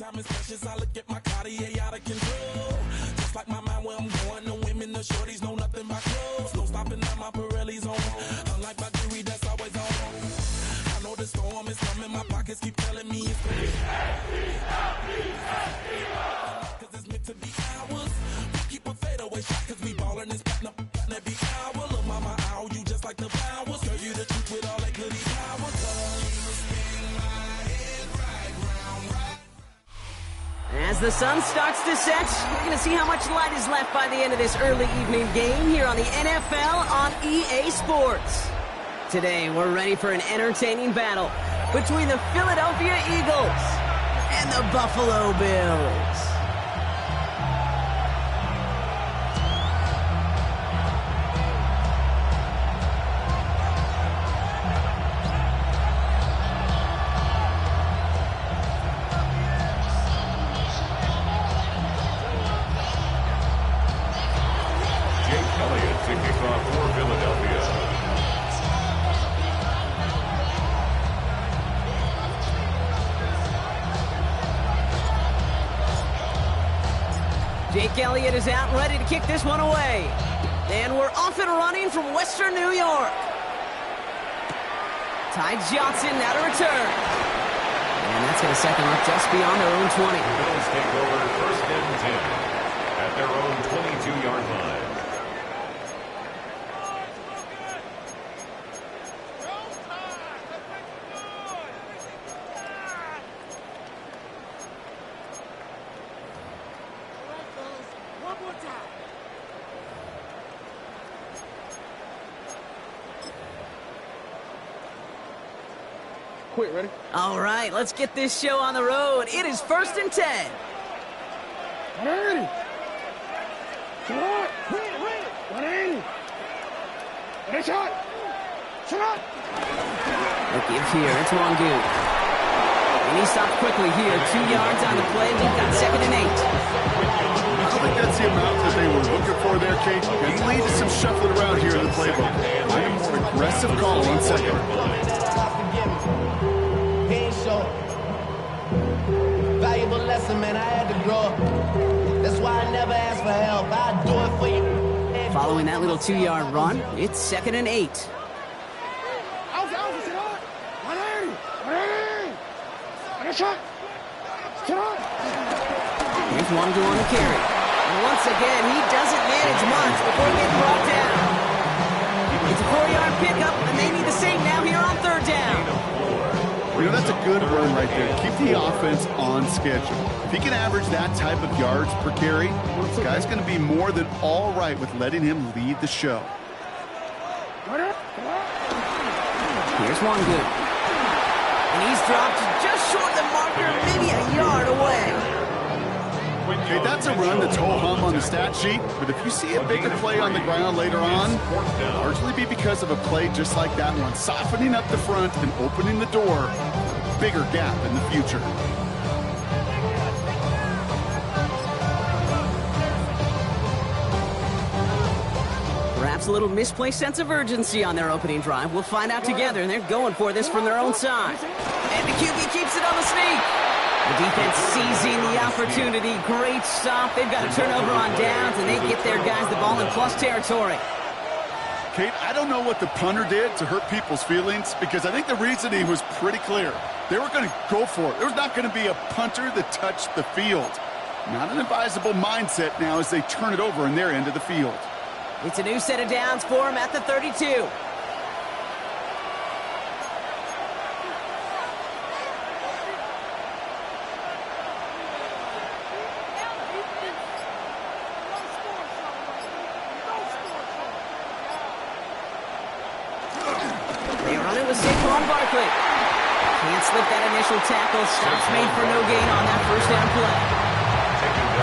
time is precious. I look at my Cartier out of control. Just like my mind where I'm going. The women, the shorties know nothing but clothes. No stopping at my Pirelli's on. Unlike my jewelry that's always on. I know the storm is coming. My pockets keep telling me it's coming. Cause it's meant to be ours. We keep a fadeaway shot cause we ballin' this platinum every hour. Look, mama, ow, you just like the flowers. Girl, you the truth with all that goody power. As the sun starts to set, we're going to see how much light is left by the end of this early evening game here on the NFL on EA Sports. Today, we're ready for an entertaining battle between the Philadelphia Eagles and the Buffalo Bills. Jake Elliott is out and ready to kick this one away. And we're off and running from Western New York. Ty Johnson now to return. And that's going to set them up just beyond their own 20. Bills take over first and 10 at their own 22-yard line. Quit, ready? All right, let's get this show on the road. It is first and 10. Ready. Shot. Ready. 180. Ready, shot. Shot. The give here, it's Wangu. And he stopped quickly here. 2 yards on the play. We've got second and 8. I don't think that's the amount that they were looking for there, Kate. It leads to some shuffling around here in the playbook. I'm a more aggressive call on second. Valuable lesson, man. I had to grow up. That's why I never ask for help. I do it for you. Following that little 2-yard run, it's second and 8. Here's Wangu on the carry. And once again, he doesn't manage much before getting brought down. It's a 4-yard pickup, and they need the same now here on third down. You know, that's a good run right there. Keep the offense on schedule. If he can average that type of yards per carry, this guy's going to be more than all right with letting him lead the show. Here's Wangu. And he's dropped just short of the marker, maybe a yard away. Okay, that's a run that's ho-hum on the stat sheet, but if you see a bigger play on the ground later on, it'll largely be because of a play just like that one, softening up the front and opening the door, bigger gap in the future. Perhaps a little misplaced sense of urgency on their opening drive. We'll find out together, and they're going for this from their own side. And the QB keeps it on the sneak. The defense seizing the opportunity. Great stop. They've got a turnover on downs, and they get their guys the ball in plus territory. Kate, I don't know what the punter did to hurt people's feelings, because I think the reasoning was pretty clear. They were going to go for it. There was not going to be a punter that touched the field. Not an advisable mindset now as they turn it over in their end of the field. It's a new set of downs for him at the 32. Can't slip that initial tackle. Stops made for no gain on that first down play.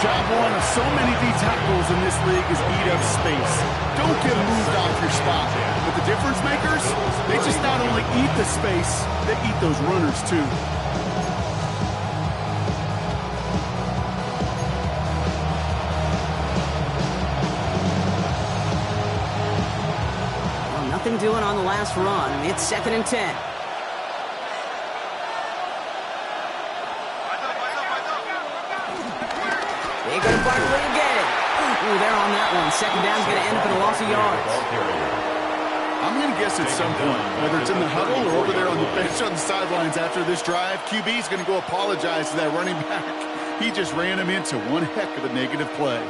Job one of so many D tackles in this league is eat up space. Don't get moved off your spot. But the difference makers, they just not only eat the space, they eat those runners too. Well, nothing doing on the last run. It's second and 10. They go to Barkley again. Ooh, they're on that one. Second down's going to end up in a loss of yards. I'm going to guess at some point, whether it's in the huddle or over there on the bench on the sidelines after this drive, QB's going to go apologize to that running back. He just ran him into one heck of a negative play.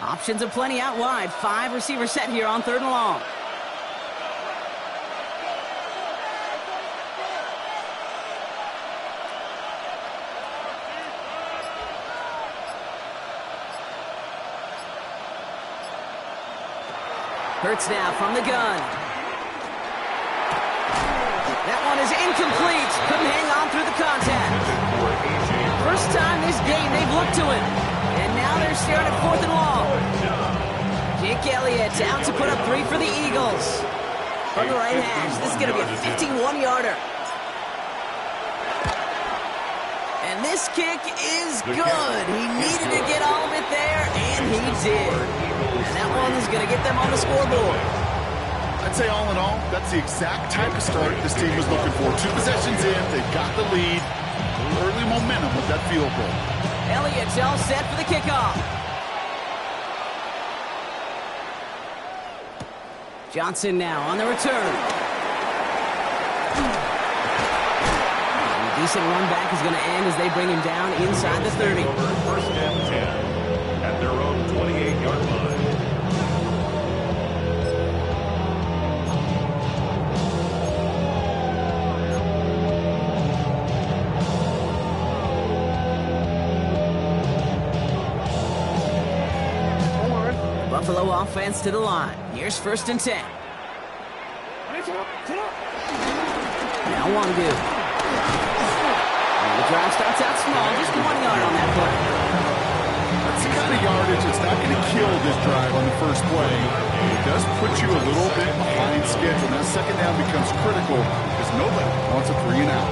Options are plenty out wide. 5 receivers set here on 3rd and long. Hurts now from the gun. That one is incomplete. Couldn't hang on through the contact. First time this game they've looked to him. And now they're staring at 4th and long. Jake Elliott out to put up 3 for the Eagles. From the right hash, this is going to be a 51-yarder. And this kick is good. He needed to get all of it there, and he did. And that one is going to get them on the scoreboard. I'd say all in all, that's the exact type of start this team was looking for. 2 possessions in, they've got the lead. Early momentum with that field goal. Elliott's all set for the kickoff. Johnson now on the return. A decent run back is going to end as they bring him down inside the 30. First and 10 at their own 28-yard line. Buffalo offense to the line. Here's 1st and 10. Now Wangu. And the drive starts out small, just 1 yard on that play. That's the kind of yardage that's not going to kill this drive on the first play. It does put you a little bit behind schedule. Now second down becomes critical because nobody wants a 3 and out.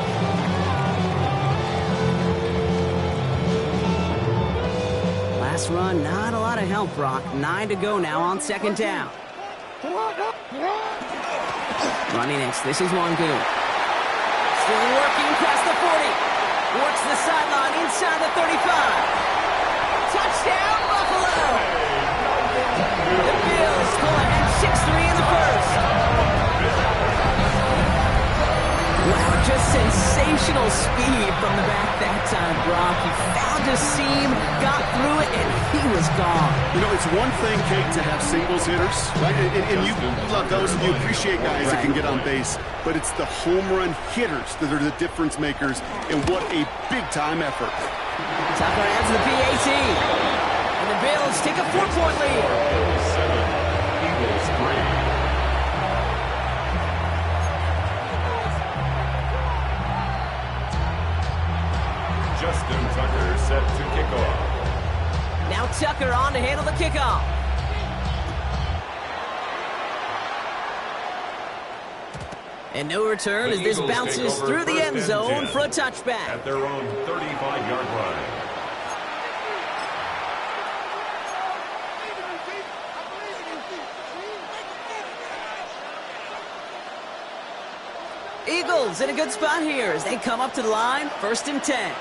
Last run, not a lot of help, Brock. 9 to go now on 2nd down. Running next, this is Wangu. Still working past the 40. Works the sideline inside the 35. Touchdown, Buffalo! The Bills pull ahead 6-3 in the first. Wow, just sensational speed from the back that time, Brock. He found a seam, got through it, and he was gone. You know, it's one thing, Kate, to have singles hitters, right? And you love those, and you appreciate guys that can get on base. But it's the home run hitters that are the difference makers, and what a big-time effort. Tucker adds the PAT. And the Bills take a 4-point lead. Bills 7, Eagles 3. Justin Tucker set to kick off. Now Tucker on to handle the kickoff. And no return as this Eagles bounces through the end zone for a touchback. At their own 35-yard line. Eagles in a good spot here as they come up to the line, 1st and 10.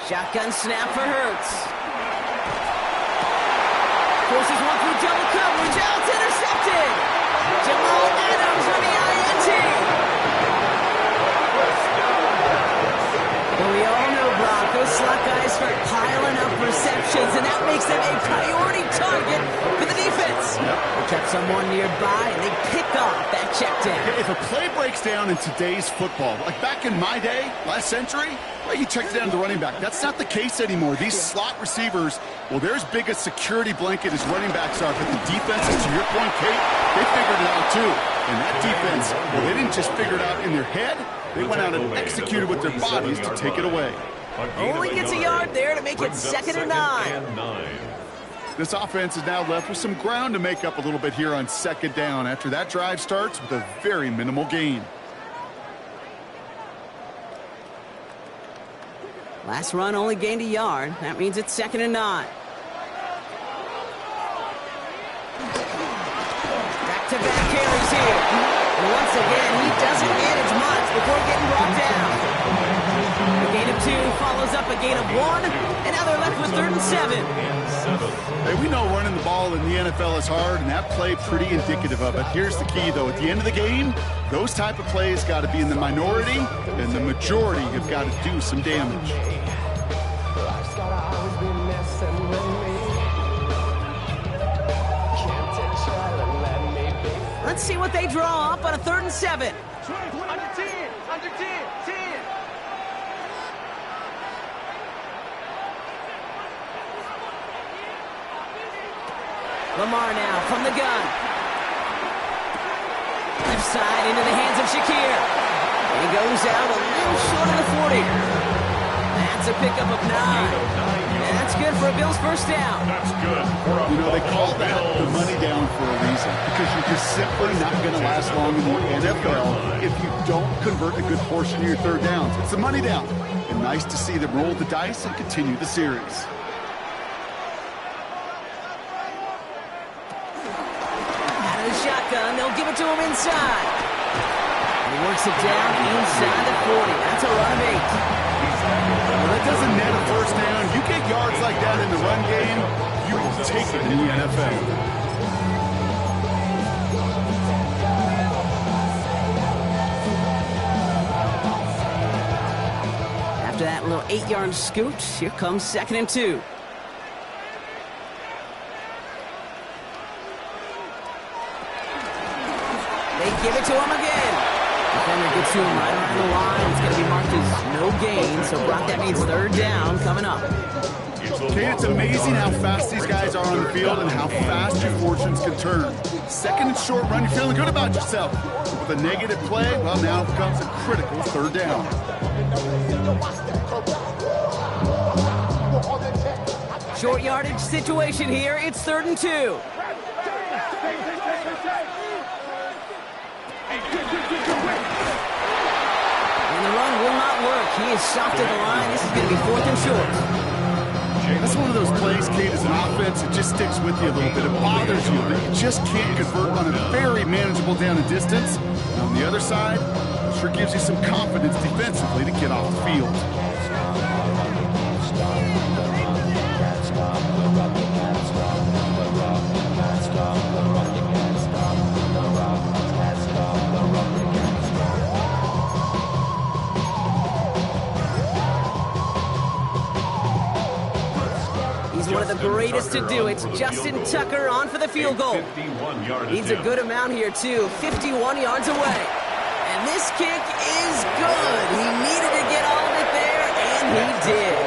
Shotgun snap for Hurts. Forces one through double coverage. Oh, it's intercepted. Jamal Adams with the INT. Well, we all know, Brock, those slot guys start piling up receptions, and that makes them a priority target for the defense. They kept someone nearby, and they pick off that check down. If a play breaks down in today's football, like back in my day, last century, well, you checked down the running back. That's not the case anymore. These slot receivers, well, they're as big a security blanket as running backs are, but the defenses, to your point, Kate, they figured it out too. And that defense, well, they didn't just figure it out in their head. They went out and executed with their bodies to take it away. Only gets a yard there to make it 2nd and 9. This offense is now left with some ground to make up a little bit here on 2nd down after that drive starts with a very minimal gain. Last run only gained a yard. That means it's 2nd and 9. Back-to-back carries here. And once again, he doesn't manage much before getting brought down. A gain of 2 follows up a gain of 1, and now they're left with 3rd and 7. Hey, we know running the ball in the NFL is hard, and that play pretty indicative of it. Here's the key, though. At the end of the game, those type of plays got to be in the minority, and the majority have got to do some damage. Let's see what they draw up on a 3rd and 7. Under 10, under 10, 10. Lamar now from the gun. Left side into the hands of Shakir. He goes out a little short of the 40. That's a pickup of 9. And that's good for a Bills first down. That's good. You know, they call that the money down for a reason, because you're just simply not going to last long in the NFL if you don't convert a good portion of your 3rd downs. It's the money down. And nice to see them roll the dice and continue the series. Shotgun, they'll give it to him inside. He works it down inside the 40. That's a run of 8. Well, that doesn't net a first down. You get yards like that in the run game, you will take it in the NFL. After that little 8-yard scoot, here comes 2nd and 2. Give it to him again. Defender gets to him right around the line. It's going to be marked as no gain. So, Brock, that means 3rd down coming up. Okay, it's amazing how fast these guys are on the field and how fast your fortunes can turn. 2nd and short run, you're feeling good about yourself. With a negative play, well, now comes a critical 3rd down. Short yardage situation here. It's 3rd and 2. And the run will not work. He is stopped at the line. This is going to be 4th and short. That's one of those plays, Kate, as an offense, it just sticks with you a little bit. It bothers you, but you just can't convert on a very manageable down and distance. And on the other side, it sure gives you some confidence defensively to get off the field. One of the greatest to do it. Justin Tucker on for the field goal. Needs a good amount here, too. 51 yards away. And this kick is good. He needed to get all of it there, and he did.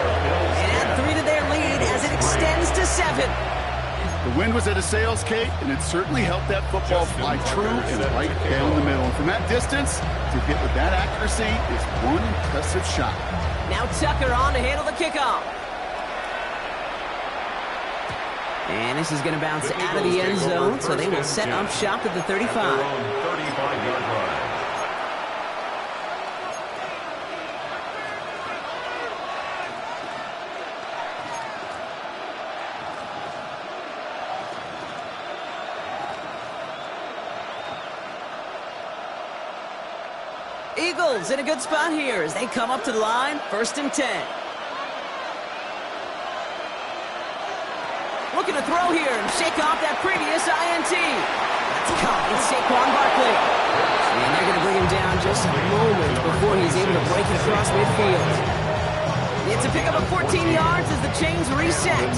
And add 3 to their lead as it extends to 7. The wind was at a sails, Kate, and it certainly helped that football fly true and right down the middle. And from that distance, to hit with that accuracy is one impressive shot. Now Tucker on to handle the kickoff. And this is going to bounce out of the end zone, so they will set up shop at the 35. 35-yard line. Eagles in a good spot here as they come up to the line, 1st and 10. Looking to throw here and shake off that previous INT. That's caught. It's Saquon Barkley. And they're going to bring him down just a moment before he's able to break it across midfield. It's a pickup of 14 yards as the chains reset.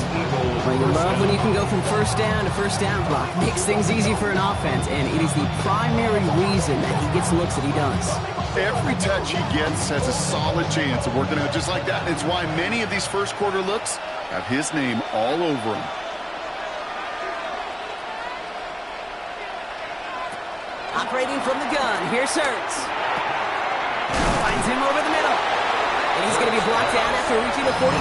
Well, you love when you can go from 1st down to 1st down block. Makes things easy for an offense, and it is the primary reason that he gets looks that he does. Every touch he gets has a solid chance of working out just like that. It's why many of these first quarter looks have his name all over them. Operating from the gun, here's Hurts. Finds him over the middle. And he's going to be blocked down after reaching the 43.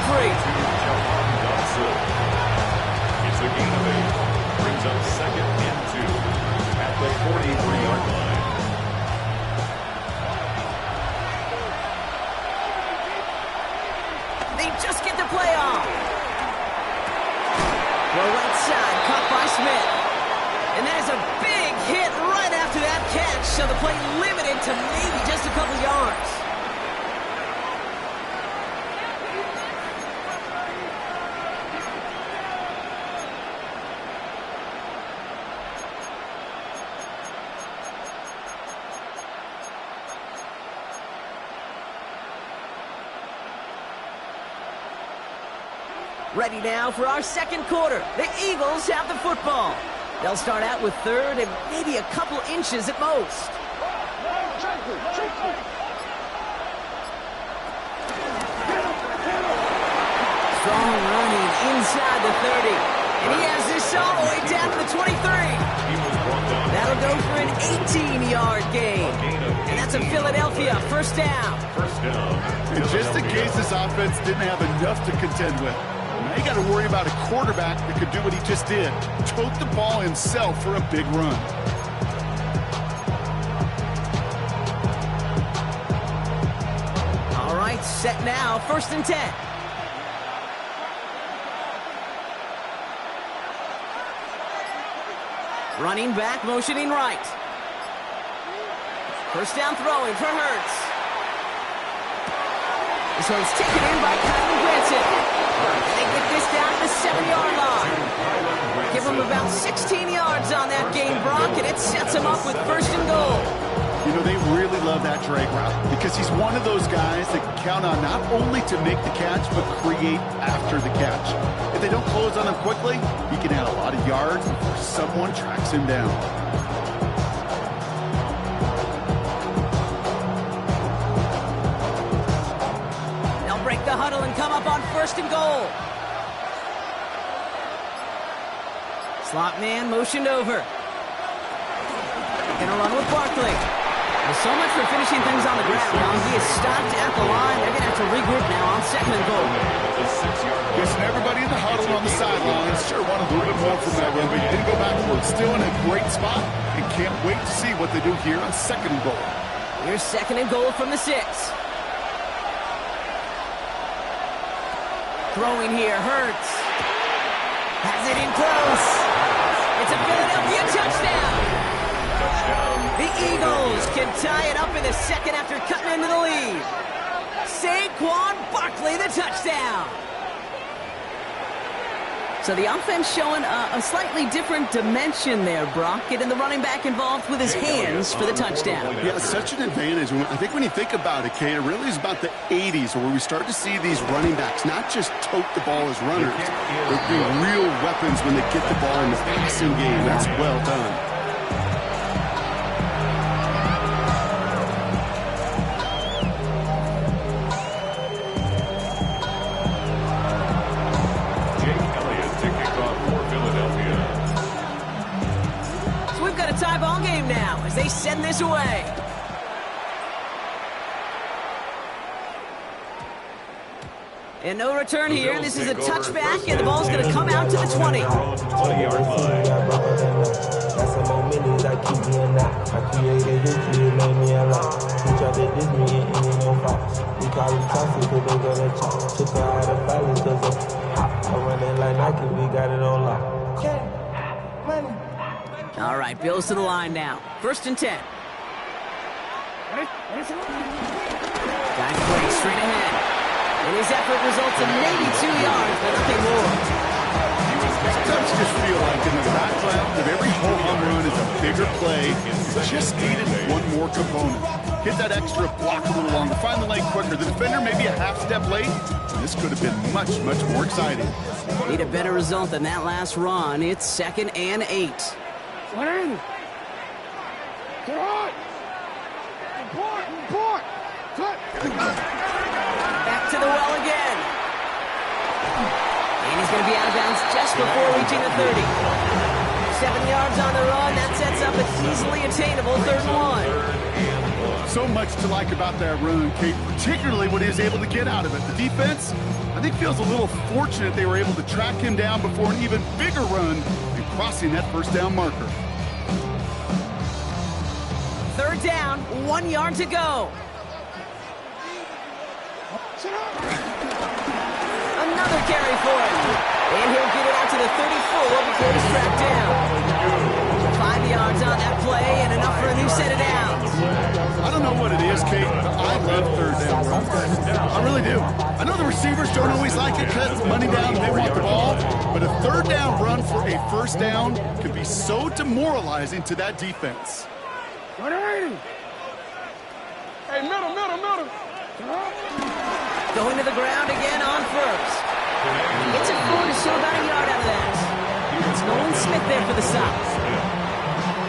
It's a gain of 8. Brings up 2nd and 2 at the 43-yard line. They just get the play off. Well, right side, caught by Smith. And that is a big hit right after that catch. so the play limited to maybe just a couple yards. Ready now for our second quarter. The Eagles have the football. They'll start out with third and maybe a couple inches at most. Strong running inside the 30. And he has this all the way down to the 23. That'll go for an 18-yard gain. And that's a Philadelphia first down. And just in case this offense didn't have enough to contend with, now you got to worry about a quarterback that could do what he just did. Tote the ball himself for a big run. All right, set now, 1st and 10. Running back, motioning right. First down throwing for Hurts. This one's taken in by Kylan Granson. And they get this down to the 7-yard line. Give him about 16 yards on that game, Brock, and it sets him up with 1st and goal. You know, they really love that drag route because he's one of those guys that can count on not only to make the catch, but create after the catch. If they don't close on him quickly, he can add a lot of yards before someone tracks him down. They'll break the huddle and come up on 1st and goal. Slot man motioned over. Gonna run with Barkley. Well, so much for finishing things on the ground. He is stopped at the line. They're going to have to regroup now on 2nd and goal. Guessing everybody in the huddle on the sidelines sure wanted a little bit more from that run, but he didn't go backwards. Still in a great spot and can't wait to see what they do here on 2nd and goal. Here's 2nd and goal from the 6. Throwing here, Hurts. Has it in close. It's a Philadelphia touchdown. The Eagles can tie it up in the 2nd after cutting into the lead. Saquon Barkley, the touchdown. So the offense showing a slightly different dimension there, Brock. Getting the running back involved with his hands for the touchdown. Yeah, it's such an advantage. I think when you think about it, Kay, it really is about the 80s where we start to see these running backs not just tote the ball as runners, but be real weapons when they get the ball in the passing game. That's well done. Tie ball game now as they send this away. And no return here. This is a touchback, and the ball's going to come out to the 20. All right, Bills to the line now. 1st and 10. Guys play straight ahead. And his effort results in maybe 2 yards, but nothing more. Sometimes you just feel like in the background of every home run is a bigger play. You just needed one more component. Hit that extra block a little longer. Find the lane quicker. The defender maybe a half step late. This could have been much, much more exciting. Need a better result than that last run. It's 2nd and 8. Back to the well again. And he's going to be out of bounds just before reaching the 30. 7 yards on the run. That sets up an easily attainable 3rd and 1. So much to like about that run, Kate, particularly what he was able to get out of it. The defense, I think, feels a little fortunate they were able to track him down before an even bigger run and crossing that 1st down marker. 3rd down, 1 yard to go. Another carry for him. And he'll get it out to the 34 before he's tracked down. 5 yards on that play and enough for a new set of downs. love third down runs. I really do. I know the receivers don't always like it because money down, they want the ball. But a third down run for a first down can be so demoralizing to that defense. Hey, middle. Going to the ground again on first. He gets it forward to show about a yard out of that. It's Nolan Smith there for the stop.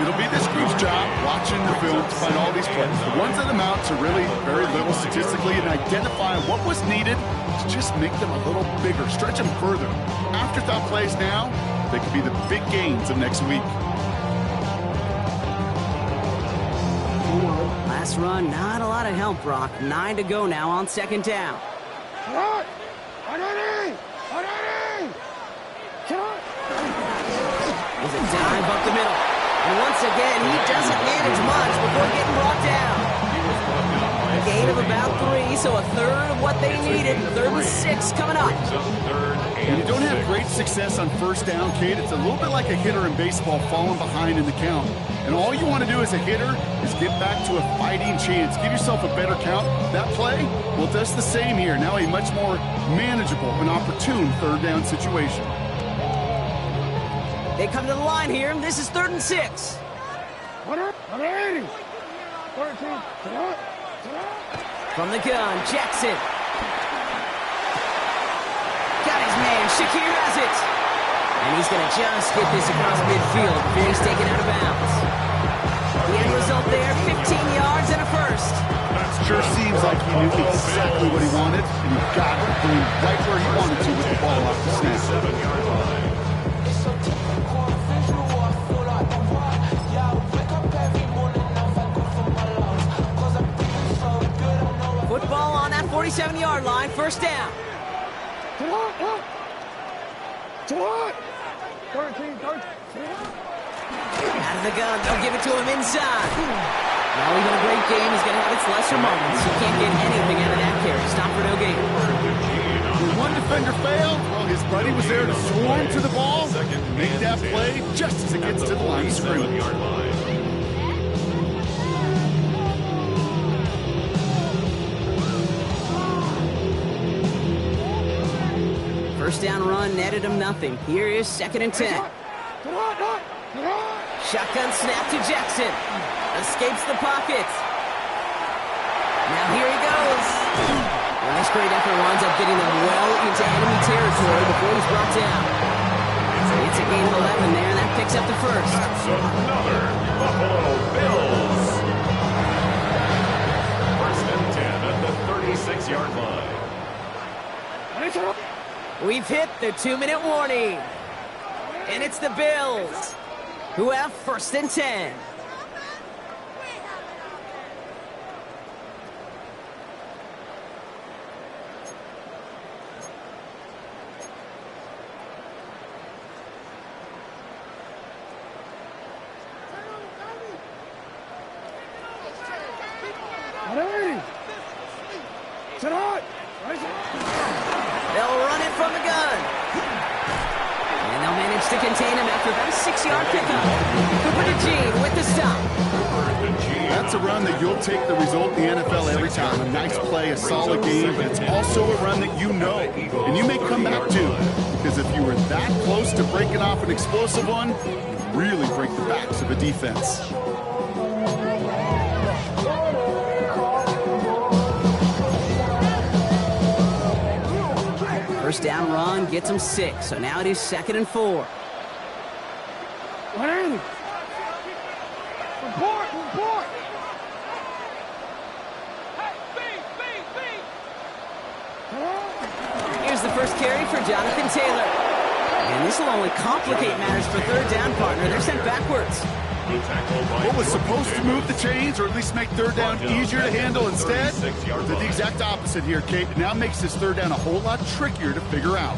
It'll be this group's job watching the film to find all these plays. The ones that amount to really very little statistically and identify what was needed to just make them a little bigger, stretch them further. Afterthought plays now, they could be the big gains of next week. Last run, not a lot of help, Brock. 9 to go now on second down. There's a dive up the middle. And once again, he doesn't manage much before getting brought down. A gain of about 3, so a third of what they needed. 3rd and 6 coming up. When you don't have great success on first down, Kate, it's a little bit like a hitter in baseball falling behind in the count. And all you want to do as a hitter is get back to a fighting chance. Give yourself a better count. That play, well, does the same here. Now a much more manageable and opportune third down situation. They come to the line here. This is 3rd and 6. From the gun, Jackson. Got his man. Shakir has it. And he's going to just get this across midfield before he's taken out of bounds. The end result there, 15 yards and a first. Sure seems like he knew exactly what he wanted, and he got it right where he wanted to with the ball off the snap. Football on that 47-yard line, first down. Out of the gun, they'll give it to him inside. Now even a great game is going to have its lesser moments. He can't get anything out of that carry. Stop for no gain. When one defender failed, well, his buddy was there to swarm to the ball and make that play just as it gets to the line of scrimmage. First down run netted him nothing. Here is 2nd and 10. Shotgun snap to Jackson. Escapes the pocket. Now here he goes. Well, this great effort winds up getting them well into enemy territory before he's brought down. It's a gain of 11 there, and that picks up the first. That's another Buffalo Bills. 1st and 10 at the 36-yard line. We've hit the 2-minute warning. And it's the Bills who have 1st and 10. They'll run it from the gun. And they'll manage to contain him after about a 6-yard pickup. Cooper DeJean with the stop. That's a run that you'll take the result in the NFL every time. A nice play, a solid game, but it's also a run that you know, and you may come back to. Because if you were that close to breaking off an explosive one, you really break the backs of a defense. First down run gets him 6, so now it is 2nd and 4. Report! Here's the first carry for Jonathan Taylor. And this will only complicate matters for third down, partner. They're sent backwards. What was supposed to move the chains, or at least make third down easier to handle instead, did the exact opposite here, Kate. It now makes this third down a whole lot trickier to figure out.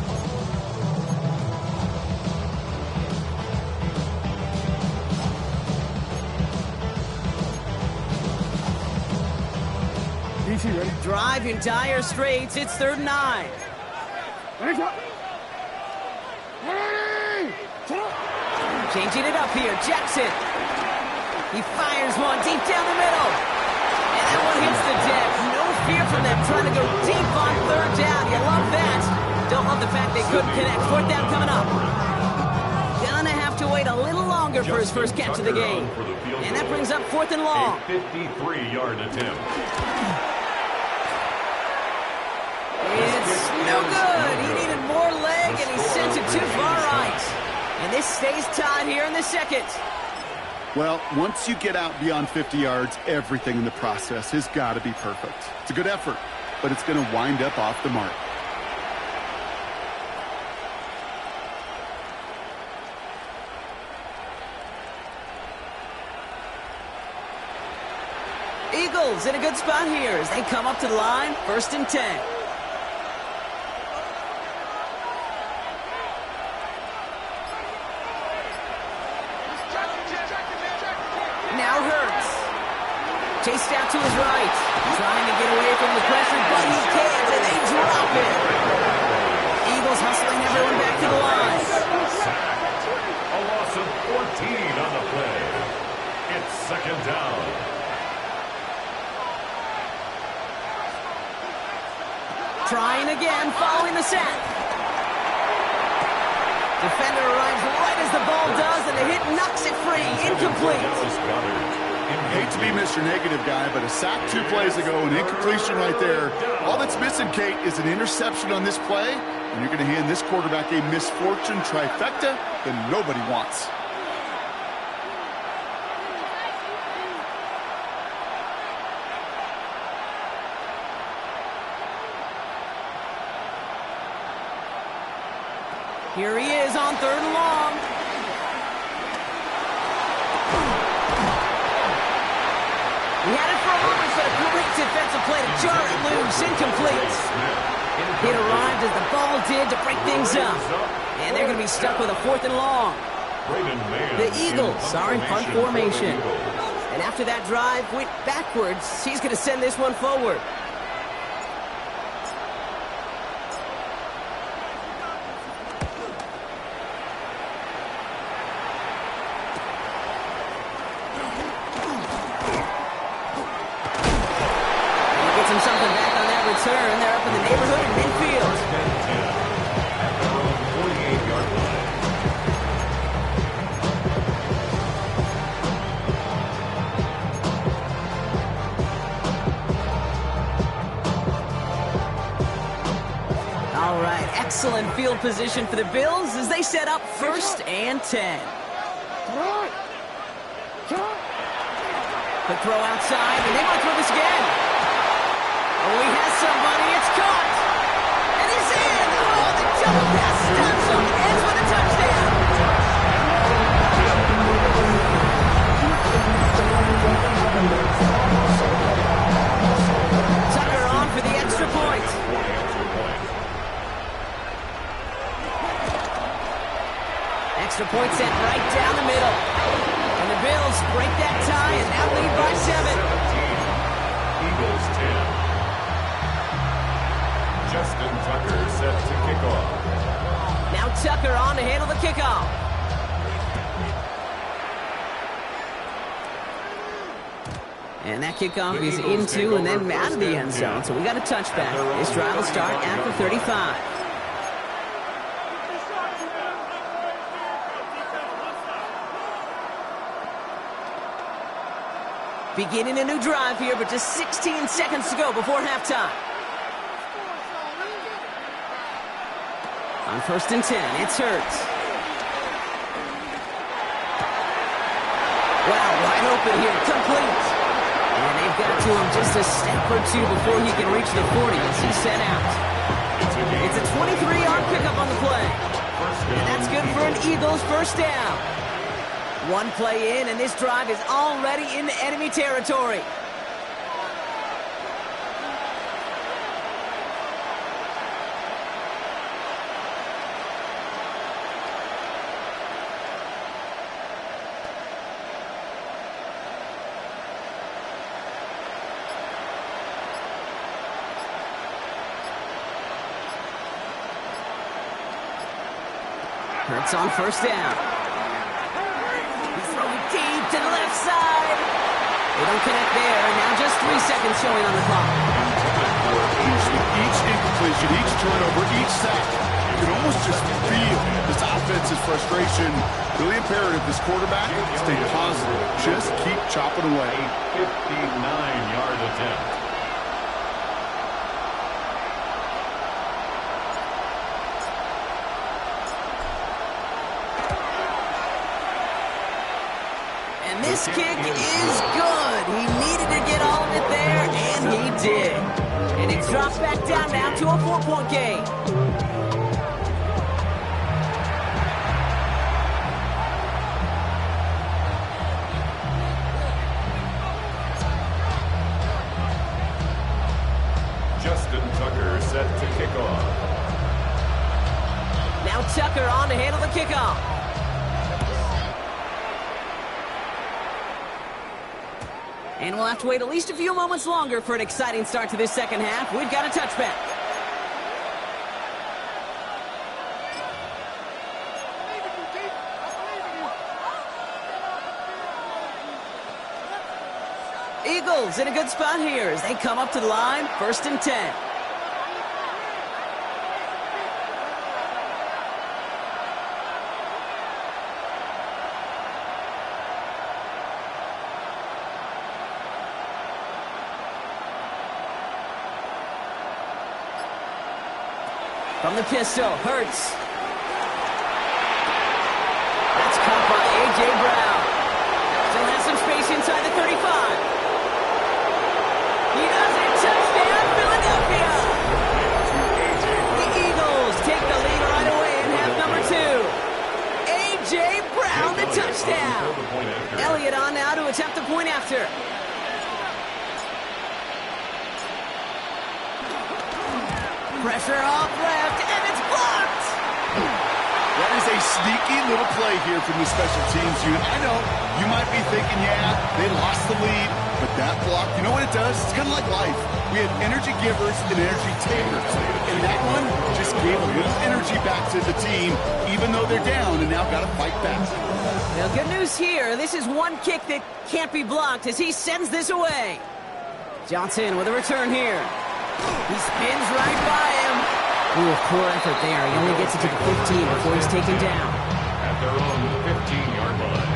Drive in dire straits. It's 3rd and 9. Changing it up here. Jackson. He fires one deep down the middle. And that one hits the deck. No fear from them, trying to go deep on third down. You love that. Don't love the fact they couldn't connect. Fourth down coming up. Gonna have to wait a little longer for his first catch of the game. And that brings up 4th and long. A 53-yard attempt. It's no good. He needed more leg, and he sent it too far right. And this stays tied here in the second. Well, once you get out beyond 50 yards, everything in the process has got to be perfect. It's a good effort, but it's going to wind up off the mark. Eagles in a good spot here as they come up to the line, 1st and 10. Now Hurts. Chased out to his right. Trying to get away from the pressure, but he can't, and they drop it. Eagles hustling everyone back to the line. Sacked. A loss of 14 on the play. It's 2nd down. Trying again, following the sack. Defender arrives right as the ball does, and the hit knocks it free. Incomplete. Hate to be Mr. Negative guy, but a sack 2 plays ago, an incompletion right there. All that's missing, Kate, is an interception on this play, and you're going to hand this quarterback a misfortune trifecta that nobody wants. Here he is on 3rd and long. He had it for a moment, but a great defensive play to jar it loose. Incomplete. It arrived as the ball did to break things up. And they're going to be stuck with a 4th and long. The Eagles are in punt formation. And after that drive went backwards, he's going to send this one forward. Something back on that return. They're up in the neighborhood in midfield. At their own 48-yard line. All right, excellent field position for the Bills as they set up 1st and 10. The throw outside, and they might throw this again. Oh, he has somebody. It's caught. And he's in. Oh, the jump pass stops him. Ends with a touchdown. Tucker on for the extra point. Extra point sent right down the middle. And the Bills break that tie and now lead by 7. Eagles 10. Justin Tucker set to kick off. Now Tucker on to handle the kickoff. And that kickoff is into and then out of the end zone. So we got a touchback. This drive will start at the 35. Beginning a new drive here, but just 16 seconds to go before halftime. On 1st and 10, it's Hurts. Wow, wide open here, complete. And they've got to him just a step or two before he can reach the 40 as he's set out. It's a 23-yard pickup on the play. And that's good for an Eagles 1st down. One play in, and this drive is already into enemy territory. Hurts on 1st down. He's throwing deep to the left side. They don't connect there, and now just 3 seconds showing on the clock. Each incompletion, each turnover, each sack, you can almost just feel this offense's frustration. Really imperative this quarterback stay positive. Just keep chopping away. 59-yard attempt. And this kick is good. He needed to get all of it there, and he did. And it drops back down now to a 4-point game. Justin Tucker set to kick off. Now Tucker on to handle the kickoff. And we'll have to wait at least a few moments longer for an exciting start to this second half. We've got a touchback. Eagles in a good spot here as they come up to the line, 1st and 10. From the pistol, Hurts. That's caught by A.J. Brown. Still has some space inside the 35. He does it. Touchdown, Philadelphia. The Eagles take the lead right away in half number 2. A.J. Brown, the touchdown. Elliott on now to attempt the point after. Pressure off left, and it's blocked! That is a sneaky little play here from the special teams unit. I know, you might be thinking, yeah, they lost the lead, but that block, you know what it does? It's kind of like life. We have energy givers and energy takers, and that one just gave a little energy back to the team, even though they're down and now got to fight back. Well, good news here. This is one kick that can't be blocked as he sends this away. Johnson with a return here. He spins right by him. Ooh, poor effort there. He only gets it to the 15 before he's taken down. At their own 15-yard line.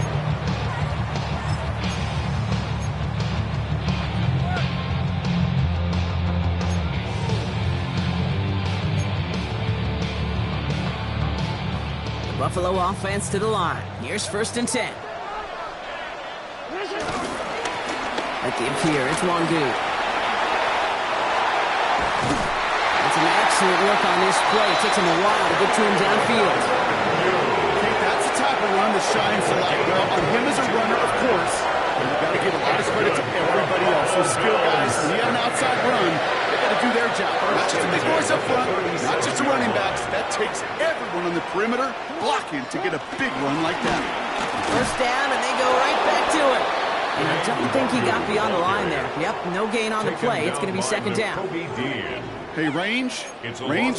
The Buffalo offense to the line. Here's 1st and 10. At the appear, it's Wangu. An excellent work on this play. It takes him a while to get to him downfield. Okay, that's the type of run that shines a lot. Well, on him as a runner, of course, but you've got to give a lot of credit to everybody else. Those skill guys, when you have an outside run, they got to do their job. Not just the big boys up front, not just the running backs. That takes everyone on the perimeter blocking to get a big run like that. 1st down, and they go right back to it. And I don't think he got beyond the line there. Yep, no gain on the play. It's going to be 2nd down. Hey, range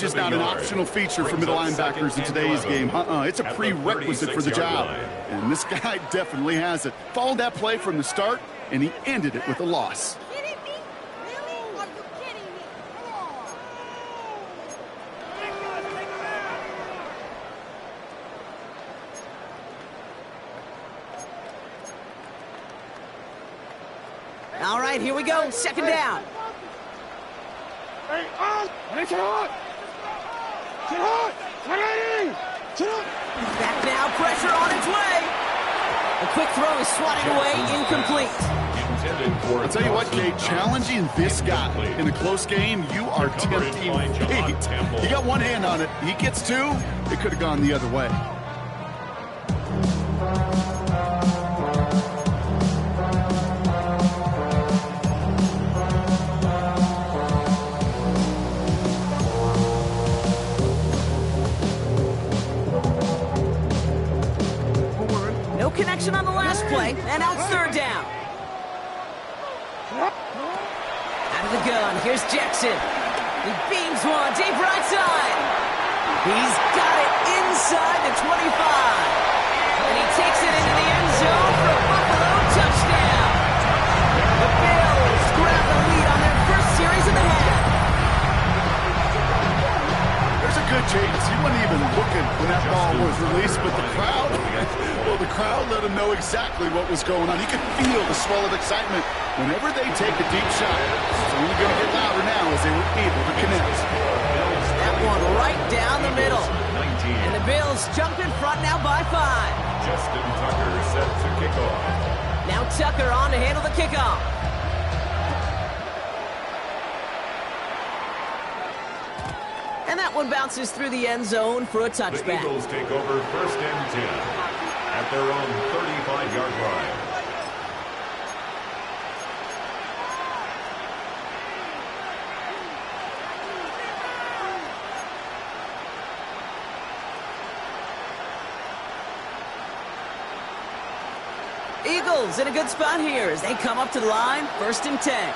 is not an optional feature for middle linebackers in today's game. It's a prerequisite for the job. And this guy definitely has it. Followed that play from the start, and he ended it with a loss. All right, here we go. 2nd down. Back now, pressure on its way. A quick throw is swatted away, incomplete. I'll tell you what, Kate, challenging this guy in a close game, you are tempting fate. He got one hand on it. He gets 2. It could have gone the other way. Connection on the last play, and now it's 3rd down. Out of the gun, here's Jackson. He beams one, deep right side. He's got it inside the 25. And he takes it into the end zone for a Buffalo touchdown. exactly what was going on. You could feel the swell of excitement. Whenever they take a deep shot, it's only going to get louder now as they were able to connect. That one right down the middle. And the Bills jump in front now by 5. Justin Tucker set to kick off. Now Tucker on to handle the kickoff. And that one bounces through the end zone for a touchback. The Eagles take over 1st and 10 at their own 35-yard line. Eagles in a good spot here as they come up to the line, 1st and 10.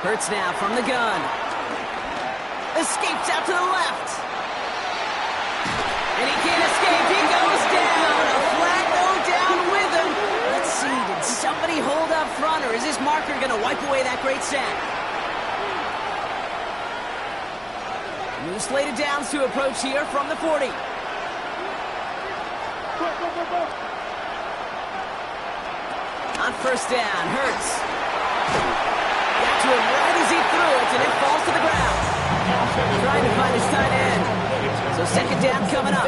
Hurts now from the gun. Escapes out to the left. And he can't escape. He goes down. A flag go down with him. Let's see. Did somebody hold up front, or is this marker going to wipe away that great sack? New slated downs to approach here from the 40. On 1st down, Hurts. Got to him right as he threw it, and it falls to the ground. Trying to find his tight end. So 2nd down coming up.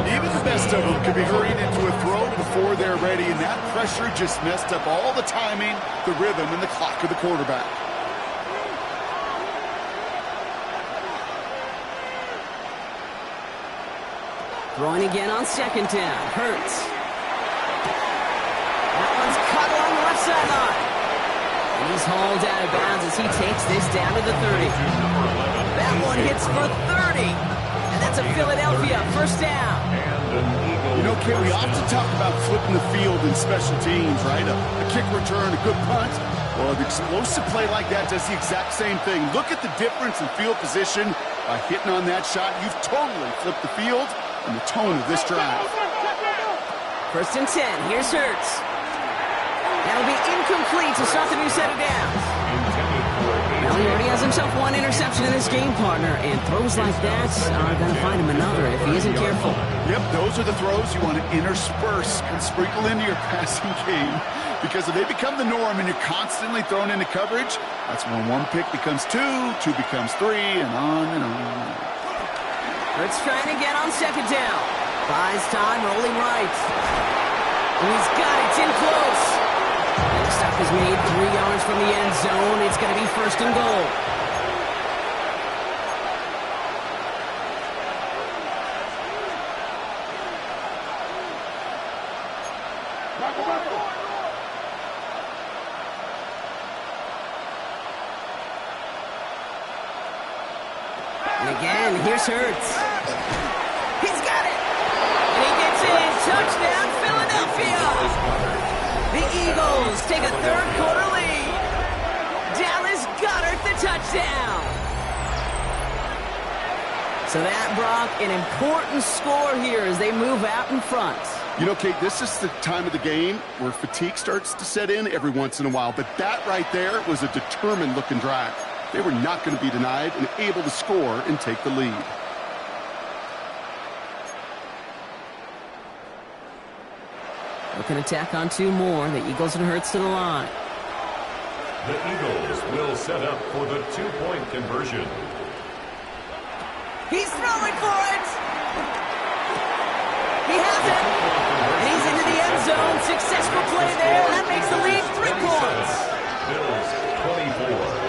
Even the best of them could be hurried into a throw before they're ready, and that pressure just messed up all the timing, the rhythm, and the clock of the quarterback. Throwing again on 2nd down. Hurts. That one's cut along the left sideline. And he's hauled out of bounds as he takes this down to the 30. That one hits for 30. And that's a Philadelphia 1st down. You know, Kay, we often talk about flipping the field in special teams, right? A kick return, a good punt. Well, an explosive play like that does the exact same thing. Look at the difference in field position. By hitting on that shot, you've totally flipped the field and the tone of this drive. 1st and 10. Here's Hurts. That'll be incomplete to start the new set of downs. Well, he already has himself one interception in this game, partner, and throws like that are going to find him another if he isn't careful. Yep, those are the throws you want to intersperse and sprinkle into your passing game, because if they become the norm and you're constantly thrown into coverage, that's when 1 pick becomes 2, 2 becomes 3, and on and on. Hurts trying again on 2nd down. Buys time, rolling right. And he's got it, it's in close. And the stop is made 3 yards from the end zone. It's going to be 1st and goal. And again, here's Hurts. He's got it. And he gets in. Touchdown, Philadelphia. The Eagles take a 3rd quarter lead. Dallas Goedert the touchdown. So that, Brock, an important score here as they move out in front. You know, Kate, this is the time of the game where fatigue starts to set in every once in a while. But that right there was a determined-looking drive. They were not going to be denied and able to score and take the lead. Looking to tack on 2 more. The Eagles and Hurts to the line. The Eagles will set up for the 2-point conversion. He's throwing for it. He has it. And he's into the end zone. Successful play there. That makes the lead 3 points. Bills 24.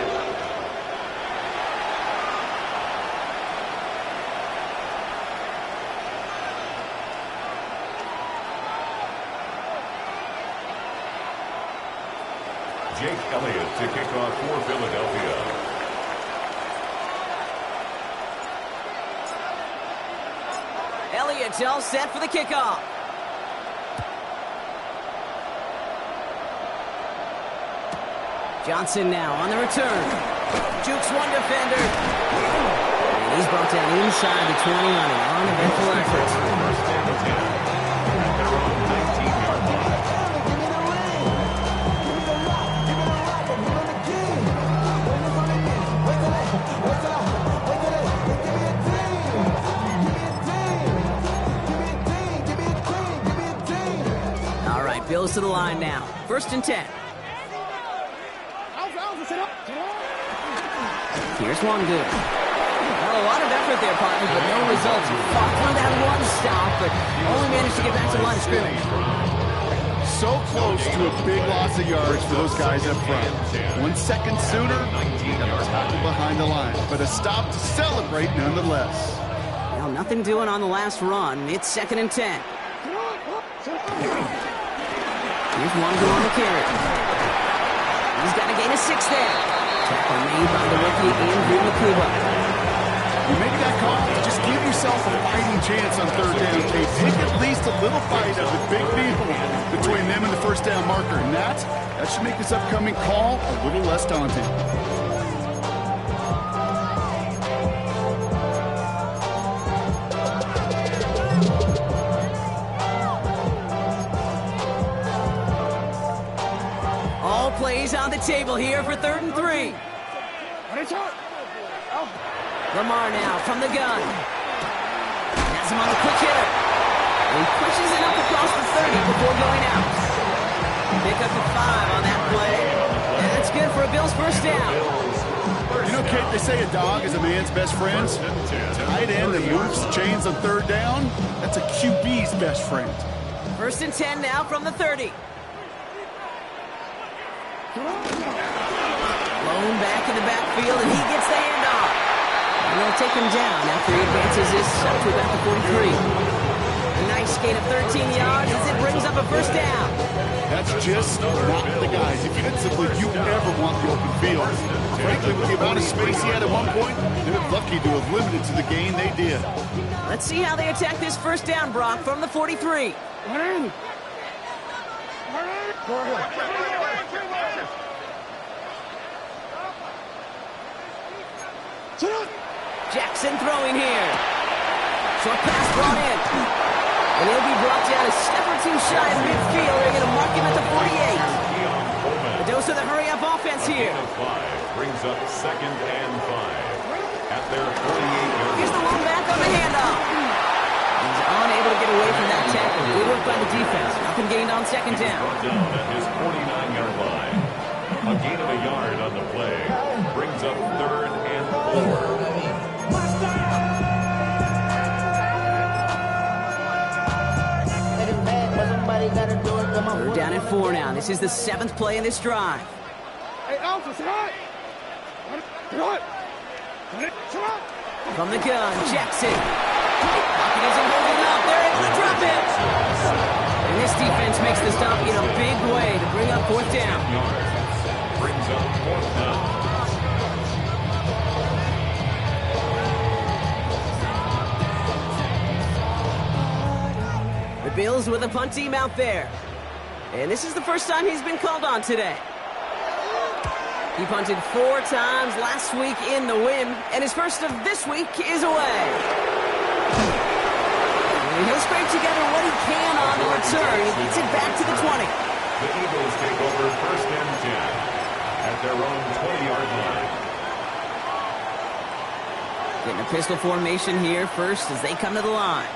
Jake Elliott to kick off for Philadelphia. Elliott's all set for the kickoff. Johnson now on the return. Jukes one defender. And he's brought down inside the 20 on an uneventful effort. First and 10. They're on 19-yard line. to the line now. 1st and 10. Here's Wangu. Well, a lot of effort there, partner, but no results. He fought through that one stop, but only managed to get back to the line of scrimmage. So close to a big loss of yards for those guys up front. 1 second sooner, tackle behind the line, but a stop to celebrate nonetheless. Well, nothing doing on the last run. It's 2nd and 10. Here's Wangu on the carry. He's got to gain a 6 there. Tackle made by the rookie Andrew Makuba. You make that call, just give yourself a fighting chance on 3rd down, Kate. Take at least a little bite of the big people between them and the 1st down marker. And that should make this upcoming call a little less daunting. All plays on the table here for 3rd and 3. Lamar now from the gun. Has him on the quick hitter. He pushes it up across the 30 before going out. Pick up a 5 on that play. And that's good for a Bills 1st down. You know, Kate, they say a dog is a man's best friend. Tight end that moves chains on 3rd down, that's a QB's best friend. 1st and 10 now from the 30. Blown back in the backfield, and he gets the handoff. And they'll take him down after he advances this up to about the 43. A nice gain of 13 yards as it brings up a 1st down. That's just not the guy defensively you ever want the open field. Frankly, with the amount of space he had at one point, they're lucky to have limited to the gain they did. Let's see how they attack this 1st down, Brock, from the 43. Jackson throwing here. Short pass brought in. And he'll be brought down a step or two shy of midfield. They're going to mark him at the 48. A dose of the hurry-up offense here. Brings up 2nd and 5 at their 48-yard. Here's the one back on the handoff. He's unable to get away from that tackle. Good work by the defense. Nothing gained on 2nd down. Brought down at his 49-yard line. A gain of a yard on the play. Brings up 3rd and 4. They're down at 4 now. This is the 7th play in this drive. From the gun, Jackson. Pocket isn't holding up. They're able to drop it. And this defense makes the stop in a big way to bring up 4th down. Brings up 4th down. The Bills with a punt team out there. And this is the 1st time he's been called on today. He punted 4 times last week in the win, and his first of this week is away. And he'll scrape together what he can on the return. He gets it back to the 20. The Eagles take over 1st and 10 at their own 20-yard line. Getting a pistol formation here first as they come to the line.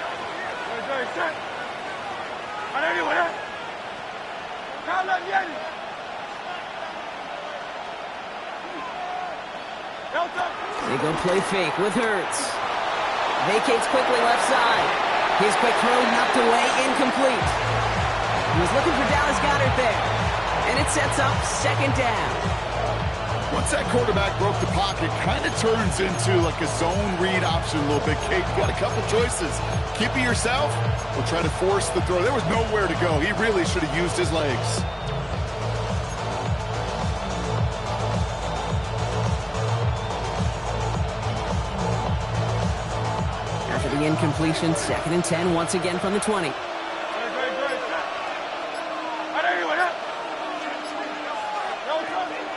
They go play fake with Hurts. Vacates quickly left side. His quick throw knocked away, incomplete. He was looking for Dallas Goedert there. And it sets up 2nd down. Once that quarterback broke the pocket, kind of turns into like a zone read option a little bit. Kate, you got a couple choices. Keep it yourself or try to force the throw. There was nowhere to go. He really should have used his legs. After the incompletion, 2nd and 10 once again from the 20.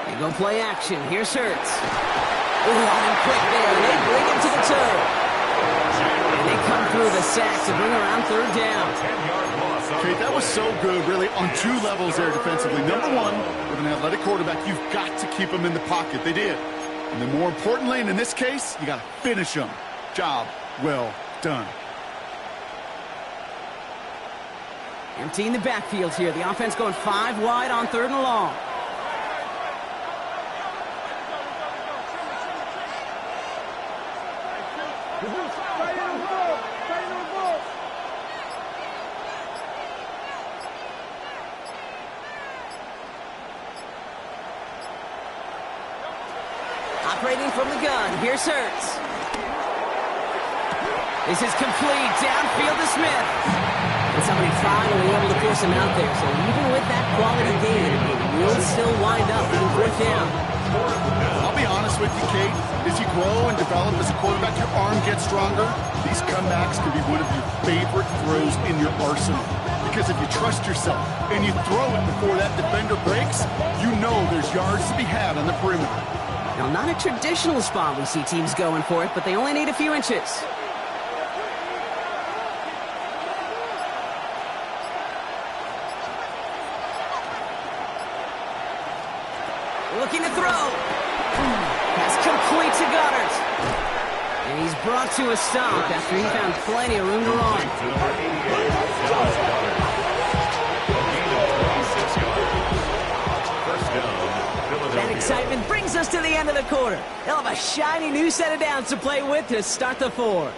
They go play action. Here's Hurts. Oh, and quick there. They bring him to the turf. And they come through the sack to bring around 3rd down. Okay, that was so good, really, on 2 levels there defensively. Number 1, with an athletic quarterback, you've got to keep him in the pocket. They did. And then more importantly, and in this case, you got to finish him. Job well done. Emptying the backfield here. The offense going 5 wide on 3rd and long. Operating from the gun. Here's Hurts. This is complete. Downfield to Smith. And somebody finally able to force him out there. So even with that quality gain, it will still wind up being 4th down. I'll be honest with you, Kate. As you grow and develop as a quarterback, your arm gets stronger. These comebacks can be one of your favorite throws in your arsenal. Because if you trust yourself and you throw it before that defender breaks, you know there's yards to be had on the perimeter. Now, not a traditional spot we see teams going for it, but they only need a few inches. Looking to throw. Pass complete to Goddard. And he's brought to a stop after he found plenty of room to run. That excitement brings us to the end of the quarter. They'll have a shiny new set of downs to play with to start the 4th.